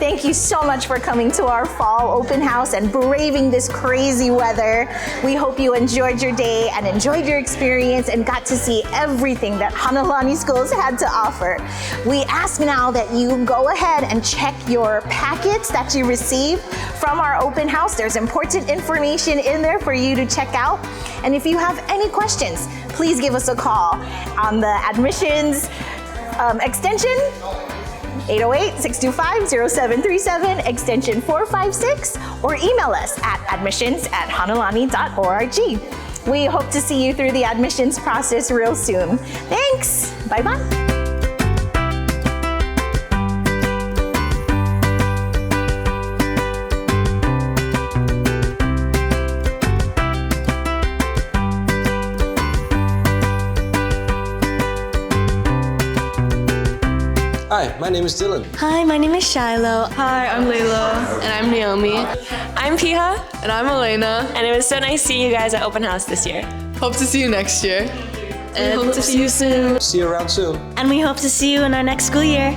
thank you so much for coming to our fall open house and braving this crazy weather. We hope you enjoyed your day and enjoyed your experience and got to see everything that Hanalani Schools had to offer. We ask now that you go ahead and check your packets that you received from our open house. There's important information in there for you to check out. And if you have any questions, please give us a call on the admissions extension 808-625-0737, extension 456, or email us at admissions@hanalani.org. We hope to see you through the admissions process real soon. Thanks. Bye-bye. Hi, my name is Dylan. Hi, my name is Shiloh. Hi, I'm Layla. And I'm Naomi. I'm Piha. And I'm Elena. And it was so nice seeing you guys at Open House this year. Hope to see you next year. And hope to see you soon. See you around soon. And we hope to see you in our next school year.